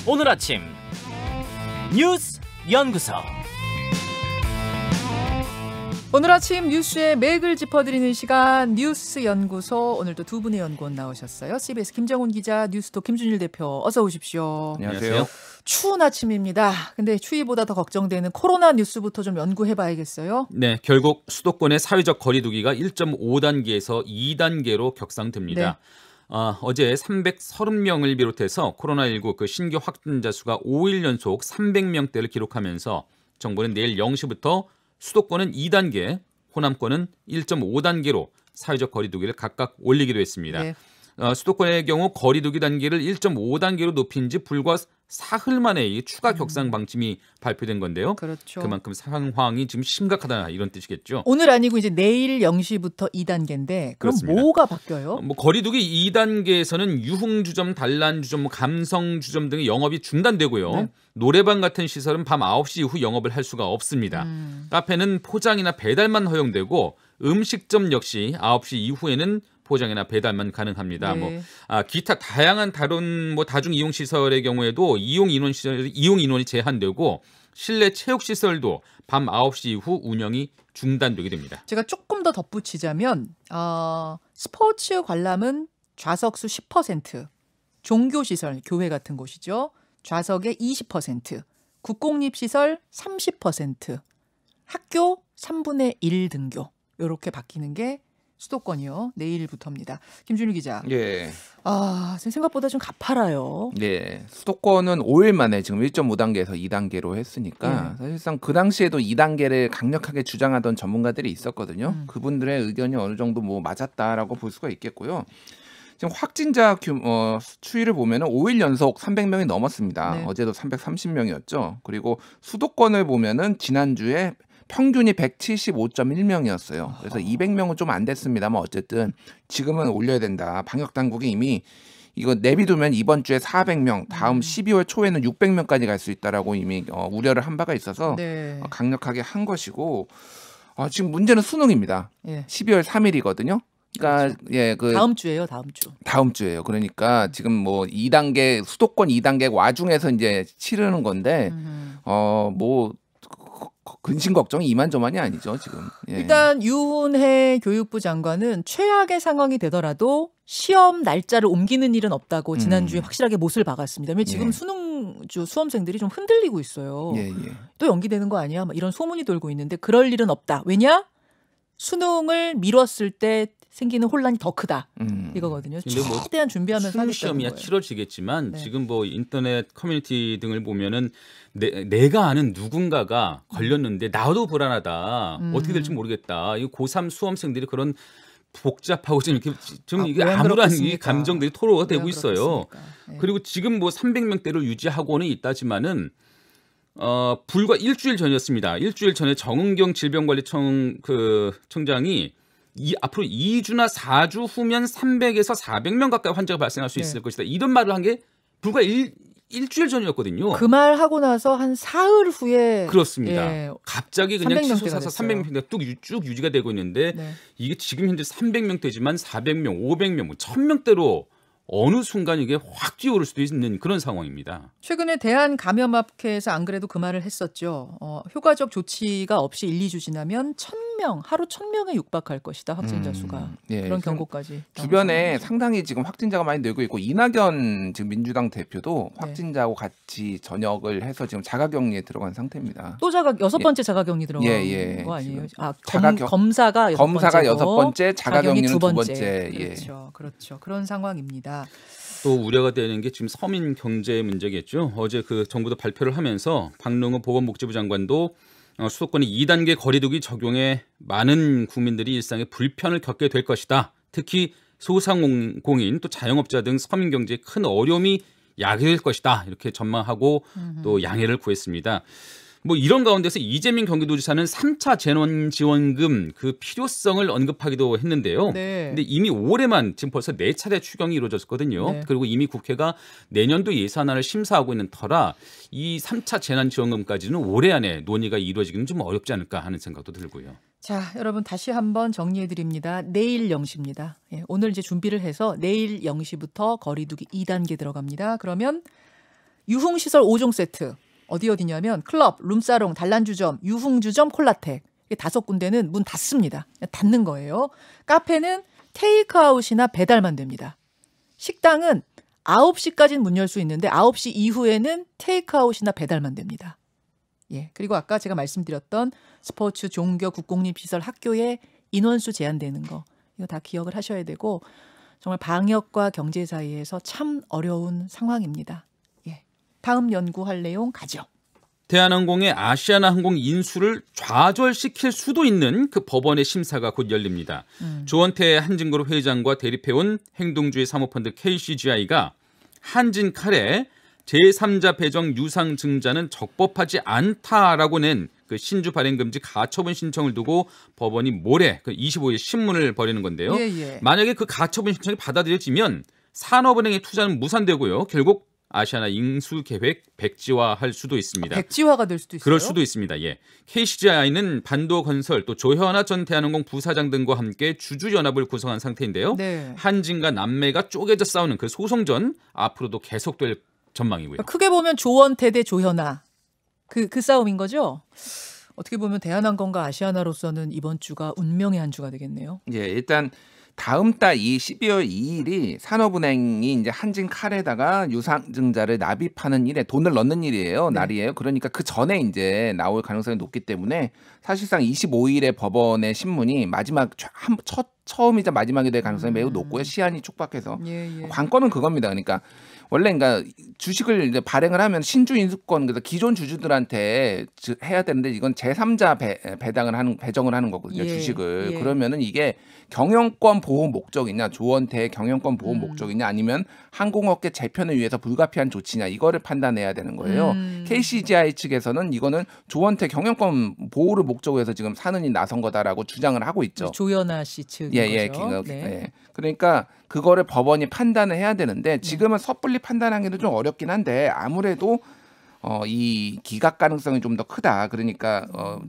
오늘 아침 뉴스 연구소. 오늘 아침 뉴스의 맥을 짚어드리는 시간 뉴스 연구소. 오늘도 두 분의 연구원 나오셨어요. CBS 김정훈 기자, 뉴스톱 김준일 대표, 어서 오십시오. 안녕하세요. 추운 아침입니다. 근데 추위보다 더 걱정되는 코로나 뉴스부터 좀 연구해봐야겠어요. 네, 결국 수도권의 사회적 거리두기가 1.5단계에서 2단계로 격상됩니다. 네. 어제 330명을 비롯해서 코로나19 그 신규 확진자 수가 5일 연속 300명대를 기록하면서 정부는 내일 0시부터 수도권은 2단계, 호남권은 1.5단계로 사회적 거리두기를 각각 올리기로 했습니다. 네. 수도권의 경우 거리두기 단계를 1.5단계로 높인 지 불과 사흘 만에 이 추가 격상 방침이 발표된 건데요. 그렇죠. 그만큼 상황이 지금 심각하다 이런 뜻이겠죠. 오늘 아니고 이제 내일 0시부터 2단계인데 그럼 그렇습니다. 뭐가 바뀌어요? 거리두기 2단계에서는 유흥주점, 단란주점, 감성주점 등의 영업이 중단되고요. 네. 노래방 같은 시설은 밤 9시 이후 영업을 할 수가 없습니다. 카페는 포장이나 배달만 허용되고 음식점 역시 9시 이후에는 포장이나 배달만 가능합니다. 네. 기타 다양한 다른 다중 이용 시설의 경우에도 이용 인원이 제한되고 실내 체육 시설도 밤 9시 이후 운영이 중단되게 됩니다. 제가 조금 더 덧붙이자면 스포츠 관람은 좌석수 10%, 종교시설, 교회 같은 곳이죠. 좌석의 20%, 국공립시설 30%, 학교 3분의 1 등교 이렇게 바뀌는 게 수도권이요. 내일부터입니다. 김준일 기자. 예. 지금 생각보다 좀 가파라요. 네. 수도권은 5일 만에 지금 1.5단계에서 2단계로 했으니까 사실상 그 당시에도 2단계를 강력하게 주장하던 전문가들이 있었거든요. 그분들의 의견이 어느 정도 맞았다라고 볼 수가 있겠고요. 지금 확진자 추이를 보면은 5일 연속 300명이 넘었습니다. 네. 어제도 330명이었죠. 그리고 수도권을 보면은 지난주에 평균이 175.1명이었어요. 그래서 200명은 좀 안 됐습니다만 어쨌든 지금은 올려야 된다. 방역 당국이 이미 이거 내비두면 이번 주에 400명, 다음 12월 초에는 600명까지 갈 수 있다라고 이미 우려를 한 바가 있어서 네. 강력하게 한 것이고 지금 문제는 수능입니다. 예. 12월 3일이거든요. 그러니까 그렇죠. 다음 주예요, 다음 주. 다음 주예요. 그러니까 지금 2단계 수도권 2단계 와중에서 이제 치르는 건데 근심 걱정이 이만저만이 아니죠 지금. 예. 일단 유은혜 교육부 장관은 최악의 상황이 되더라도 시험 날짜를 옮기는 일은 없다고 지난주에 확실하게 못을 박았습니다. 왜냐면 지금 예. 수능주 수험생들이 좀 흔들리고 있어요. 예. 또 연기되는 거 아니야? 이런 소문이 돌고 있는데 그럴 일은 없다. 왜냐? 수능을 미뤘을 때 생기는 혼란이 더 크다. 이거거든요. 최대한 준비하면서 하겠다는 시험이야 거예요. 치러지겠지만 네. 지금 인터넷 커뮤니티 등을 보면은 내가 아는 누군가가 걸렸는데 나도 불안하다. 어떻게 될지 모르겠다. 이 고3 수험생들이 그런 복잡하고 좀 이게 암울한 이 감정들이 토로가 되고 있어요. 네. 그리고 지금 300명대를 유지하고는 있다지만은 불과 일주일 전이었습니다. 일주일 전에 정은경 질병관리청 청장이 앞으로 2주나 4주 후면 300에서 400명 가까이 환자가 발생할 수 있을 것이다. 이런 말을 한 게 불과 일주일 전이었거든요. 그 말 하고 나서 한 사흘 후에 그렇습니다. 예, 갑자기 그냥 300명대가 치솟아서 300명대가 쭉 유지가 되고 있는데 네. 이게 지금 현재 300명대지만 400명, 500명, 1000명대로 어느 순간 이게 확 뛰어오를 수도 있는 그런 상황입니다. 최근에 대한감염학회에서 안 그래도 그 말을 했었죠. 효과적 조치가 없이 1, 2주 지나면 1000명, 하루 1000명에 육박할 것이다. 확진자 수가. 예, 그런 경고까지. 주변에 상당히 지금 확진자가 많이 늘고 있고 이낙연 지금 민주당 대표도 확진자하고 같이 전역을 해서 지금 자가격리에 들어간 상태입니다. 또 여섯 번째 자가격리 들어간 예. 거 아니에요? 지금 검사가 여섯 번째, 자가격리는 두 번째. 그렇죠. 그런 상황입니다. 또 우려가 되는 게 지금 서민 경제 문제겠죠. 어제 정부도 발표를 하면서 박능우 보건복지부 장관도 수도권의 2단계 거리두기 적용에 많은 국민들이 일상에 불편을 겪게 될 것이다. 특히 소상공인 또 자영업자 등 서민 경제에 큰 어려움이 야기될 것이다. 이렇게 전망하고 또 양해를 구했습니다. 이런 가운데서 이재명 경기도지사는 3차 재난지원금 그 필요성을 언급하기도 했는데요. 네. 근데 이미 올해만 지금 벌써 4차례 추경이 이루어졌거든요. 네. 그리고 이미 국회가 내년도 예산안을 심사하고 있는 터라 이 3차 재난지원금까지는 올해 안에 논의가 이루어지기는 좀 어렵지 않을까 하는 생각도 들고요. 자, 여러분 다시 한번 정리해 드립니다. 내일 0시입니다. 예, 오늘 이제 준비를 해서 내일 0시부터 거리두기 2단계 들어갑니다. 그러면 유흥시설 5종 세트. 어디냐면 클럽, 룸사롱, 단란주점, 유흥주점, 콜라텍. 이 5군데는 문 닫습니다. 닫는 거예요. 카페는 테이크아웃이나 배달만 됩니다. 식당은 9시까지는 문 열 수 있는데 9시 이후에는 테이크아웃이나 배달만 됩니다. 예. 그리고 아까 제가 말씀드렸던 스포츠, 종교, 국공립시설, 학교에 인원수 제한되는 거. 이거 다 기억을 하셔야 되고 정말 방역과 경제 사이에서 참 어려운 상황입니다. 예. 다음 연구할 내용 가죠. 대한항공의 아시아나항공 인수를 좌절시킬 수도 있는 그 법원의 심사가 곧 열립니다. 조원태 한진그룹 회장과 대립해온 행동주의 사모펀드 KCGI가 한진칼에 제3자 배정 유상 증자는 적법하지 않다라고 낸 그 신주 발행 금지 가처분 신청을 두고 법원이 모레 그 25일 신문을 벌이는 건데요. 만약에 그 가처분 신청이 받아들여지면 산업은행의 투자는 무산되고요. 결국 아시아나 인수 계획 백지화할 수도 있습니다. 백지화가 될 수도 있어요. 그럴 수도 있습니다. 예. KCGI는 반도건설 또 조현아 전 대한항공 부사장 등과 함께 주주연합을 구성한 상태인데요. 네. 한진과 남매가 쪼개져 싸우는 그 소송전 앞으로도 계속될 전망이고요. 크게 보면 조원태 대 조현아 그 싸움인 거죠. 어떻게 보면 대한항공과 아시아나로서는 이번 주가 운명의 한 주가 되겠네요. 예, 일단 다음 달 12월 2일이 산업은행이 이제 한진칼에다가 유상증자를 납입하는 일에 돈을 넣는 일이에요. 네. 날이에요. 그러니까 그 전에 이제 나올 가능성이 높기 때문에 사실상 25일에 법원의 신문이 마지막 처음이자 마지막이 될 가능성이 매우 높고요. 시한이 촉박해서 관건은 그겁니다. 그러니까 원래 그러니까 주식을 이제 발행을 하면 신주 인수권 그래서 기존 주주들한테 해야 되는데 이건 제3자 배정을 하는 거거든요. 주식을. 그러면은 이게 경영권 보호 목적이냐, 조원태의 경영권 보호 목적이냐, 아니면 항공업계 재편을 위해서 불가피한 조치냐 이거를 판단해야 되는 거예요. KCGI 측에서는 이거는 조원태 경영권 보호를 목적으로 해서 지금 산은이 나선 거다라고 주장을 하고 있죠. 조현아 씨 측인 거죠. 네. 그러니까 그거를 법원이 판단을 해야 되는데 지금은 섣불리 판단하기는 좀 어렵긴 한데 아무래도 이 기각 가능성이 좀 더 크다. 그러니까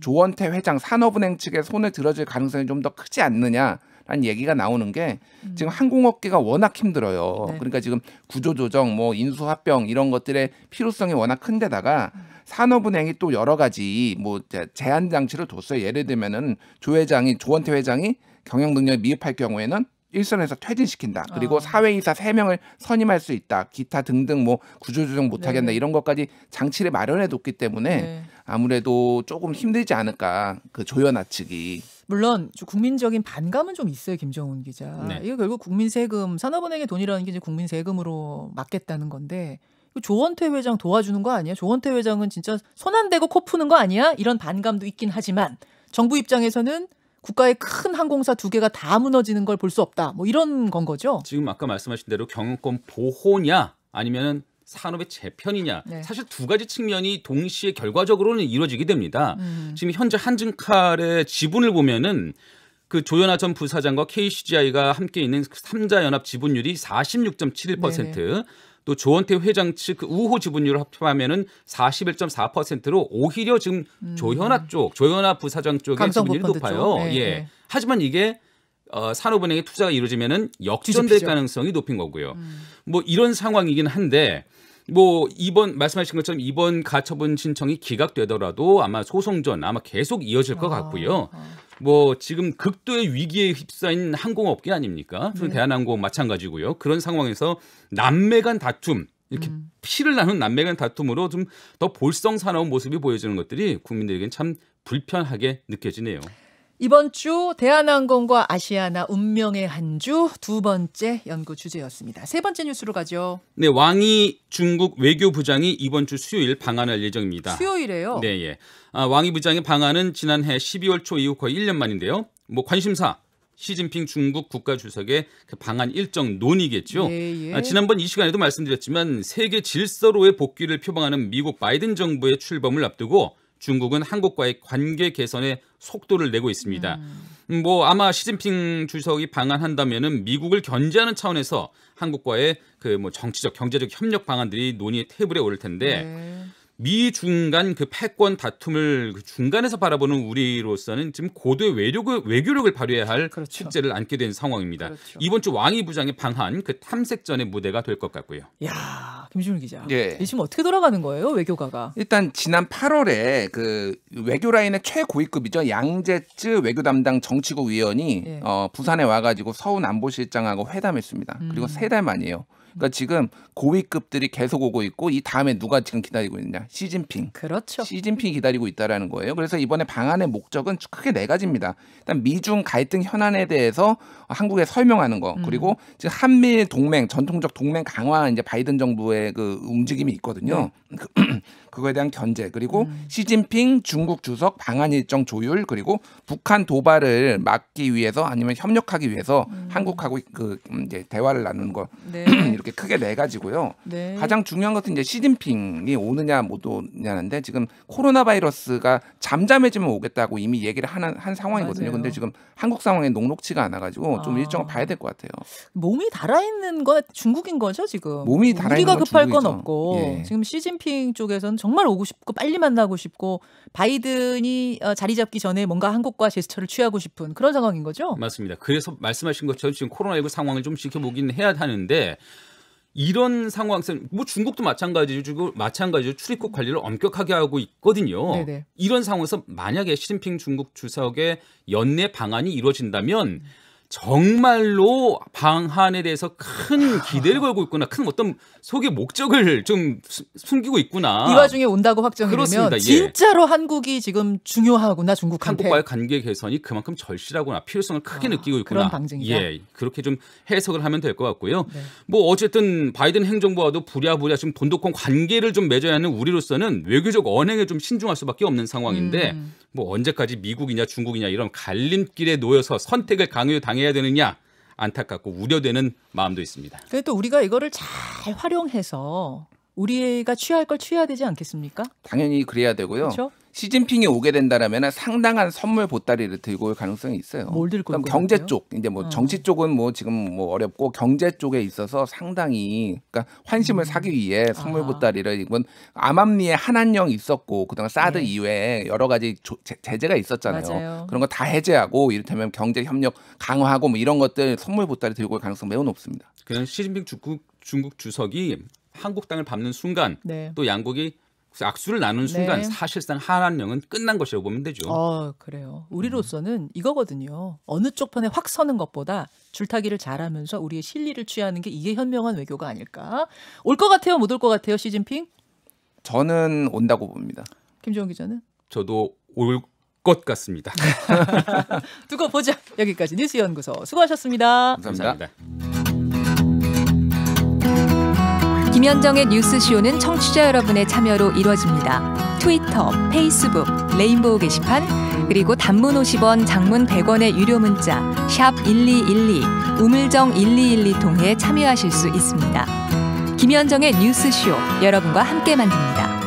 조원태 회장 산업은행 측에 손을 들어줄 가능성이 좀 더 크지 않느냐라는 얘기가 나오는 게 지금 항공업계가 워낙 힘들어요. 그러니까 지금 구조조정, 뭐 인수합병 이런 것들의 필요성이 워낙 큰데다가 산업은행이 또 여러 가지 뭐 제한 장치를 뒀어요. 예를 들면은 조원태 회장이 경영 능력을 미흡할 경우에는 일선에서 퇴진시킨다. 그리고 사회이사 3명을 선임할 수 있다. 기타 등등 뭐 구조조정 못하게 한다. 이런 것까지 장치를 마련해뒀기 때문에 아무래도 조금 힘들지 않을까. 그 조현아 측이. 물론 국민적인 반감은 좀 있어요. 김정훈 기자. 이거 결국 국민 세금, 산업은행의 돈이라는 게 이제 국민 세금으로 막겠다는 건데 조원태 회장 도와주는 거 아니야? 조원태 회장은 진짜 손 안 대고 코 푸는 거 아니야? 이런 반감도 있긴 하지만 정부 입장에서는 국가의 큰 항공사 2개가 다 무너지는 걸 볼 수 없다. 뭐 이런 건 거죠. 지금 아까 말씀하신 대로 경영권 보호냐 아니면 산업의 재편이냐 사실 두 가지 측면이 동시에 결과적으로는 이루어지게 됩니다. 지금 현재 한진칼의 지분을 보면은 그 조현아 전 부사장과 KCGI가 함께 있는 3자 연합 지분율이 46.71%. 또 조원태 회장 측 그 우호 지분율을 합하면은 41.4%로 오히려 지금 조현아 부사장 쪽의 지분율이 높아요. 하지만 이게 산업은행의 투자가 이루어지면은 역전될 가능성이 높은 거고요. 뭐 이런 상황이긴 한데 뭐 말씀하신 것처럼 이번 가처분 신청이 기각되더라도 아마 소송전 계속 이어질 것 같고요. 뭐 지금 극도의 위기에 휩싸인 항공업계 아닙니까? 대한항공 마찬가지고요. 그런 상황에서 남매 간 다툼 이렇게 피를 나눈 남매 간 다툼으로 좀 더 볼썽사나운 모습이 보여지는 것들이 국민들에게는 참 불편하게 느껴지네요. 이번 주 대한항공과 아시아나 운명의 한 주 2번째 연구 주제였습니다. 3번째 뉴스로 가죠. 네, 왕이 중국 외교부장이 이번 주 수요일 방한할 예정입니다. 수요일에요? 네, 왕이 부장의 방한은 지난해 12월 초 이후 거의 1년 만인데요. 뭐 관심사 시진핑 중국 국가주석의 그 방한 일정 논의겠죠. 지난번 이 시간에도 말씀드렸지만 세계 질서로의 복귀를 표방하는 미국 바이든 정부의 출범을 앞두고 중국은 한국과의 관계 개선에 속도를 내고 있습니다. 뭐 아마 시진핑 주석이 방한한다면은 미국을 견제하는 차원에서 한국과의 그 뭐 정치적, 경제적 협력 방안들이 논의 테이블에 오를 텐데 미중 간 그 패권 다툼을 그 중간에서 바라보는 우리로서는 지금 고도의 외교력을 발휘해야 할 그렇죠. 숙제를 안게 된 상황입니다. 그렇죠. 이번 주 왕이 부장의 방한 그 탐색전의 무대가 될 것 같고요. 야, 김준일 기자. 예. 이 지금 어떻게 돌아가는 거예요, 외교가가? 일단 지난 8월에 그 외교 라인의 최고위급이죠. 양재쯔 외교 담당 정치국 위원이 예. 부산에 와가지고 서훈 안보실장하고 회담했습니다. 그리고 3달 만이에요. 그러니까 지금 고위급들이 계속 오고 있고 이 다음에 누가 지금 기다리고 있느냐? 시진핑. 그렇죠. 시진핑이 기다리고 있다라는 거예요. 그래서 이번에 방한의 목적은 크게 4가지입니다. 일단 미중 갈등 현안에 대해서 한국에 설명하는 거, 그리고 지금 한미일 동맹, 전통적 동맹 강화 이제 바이든 정부의 그 움직임이 있거든요. 그거에 대한 견제, 그리고 시진핑 중국 주석 방한 일정 조율, 그리고 북한 도발을 막기 위해서 아니면 협력하기 위해서 한국하고 그 이제 대화를 나누는 거 네. 이렇게 크게 4가지고요. 네. 가장 중요한 것은 이제 시진핑이 오느냐 못 오느냐인데 지금 코로나 바이러스가 잠잠해지면 오겠다고 이미 얘기를 한 상황이거든요. 맞아요. 근데 지금 한국 상황에 녹록치가 않아가지고 좀 아. 일정을 봐야 될 것 같아요. 몸이 달아있는 건 중국인 거죠 지금. 몸이 달아있는 우리가 건 급할 건 중국이죠. 없고 예. 지금 시진핑 쪽에서는 정말 오고 싶고 빨리 만나고 싶고 바이든이 자리 잡기 전에 뭔가 한국과 제스처를 취하고 싶은 그런 상황인 거죠. 맞습니다. 그래서 말씀하신 것처럼 지금 코로나19 상황을 좀 지켜보긴 해야 하는데 이런 상황에서 뭐 중국도 마찬가지로 출입국 관리를 엄격하게 하고 있거든요. 네네. 이런 상황에서 만약에 시진핑 중국 주석의 연내 방한이 이루어진다면 정말로 방한에 대해서 큰 기대를 걸고 있구나, 큰 어떤 속의 목적을 좀 숨기고 있구나. 이 와중에 온다고 확정이 그렇습니다. 되면 예. 진짜로 한국이 지금 중요하구나 중국한테. 한국과의 관계 개선이 그만큼 절실하구나, 필요성을 크게 느끼고 있구나. 그런 방증이다. 예, 그렇게 좀 해석을 하면 될 것 같고요. 네. 뭐 어쨌든 바이든 행정부와도 부랴부랴 지금 돈독한 관계를 좀 맺어야 하는 우리로서는 외교적 언행에 좀 신중할 수밖에 없는 상황인데 뭐 언제까지 미국이냐 중국이냐 이런 갈림길에 놓여서 선택을 강요당해야 되느냐 안타깝고 우려되는 마음도 있습니다. 그래도 또 우리가 이거를 잘 활용해서 우리가 취할 걸 취해야 되지 않겠습니까? 당연히 그래야 되고요. 그렇죠? 시진핑이 오게 된다라면 상당한 선물 보따리를 들고 올 가능성이 있어요. 뭘 들고 그럼 올 것 경제 같아요? 쪽, 이제 뭐 정치 쪽은 뭐 지금 뭐 어렵고 경제 쪽에 있어서 상당히 그러니까 환심을 사기 위해 선물 보따리를 이건 암암리에 한한령 있었고 그다음 사드 네. 이외에 여러 가지 제재가 있었잖아요. 맞아요. 그런 거 다 해제하고 이를테면 경제 협력 강화하고 뭐 이런 것들 선물 보따리 들고 올 가능성 매우 높습니다. 그냥 시진핑 중국 주석이 한국 땅을 밟는 순간 네. 또 양국이 악수를 나누는 순간 네. 사실상 한한령은 끝난 것이라고 보면 되죠. 그래요. 우리로서는 이거거든요. 어느 쪽 편에 확 서는 것보다 줄타기를 잘하면서 우리의 실리를 취하는 게 이게 현명한 외교가 아닐까. 올 것 같아요? 못 올 것 같아요? 시진핑? 저는 온다고 봅니다. 김종훈 기자는? 저도 올 것 같습니다. 두고 보자. 여기까지 뉴스연구소 수고하셨습니다. 감사합니다. 김현정의 뉴스쇼는 청취자 여러분의 참여로 이루어집니다. 트위터, 페이스북, 레인보우 게시판, 그리고 단문 50원, 장문 100원의 유료 문자 샵 1212, 우물정 1212 통해 참여하실 수 있습니다. 김현정의 뉴스쇼, 여러분과 함께 만듭니다.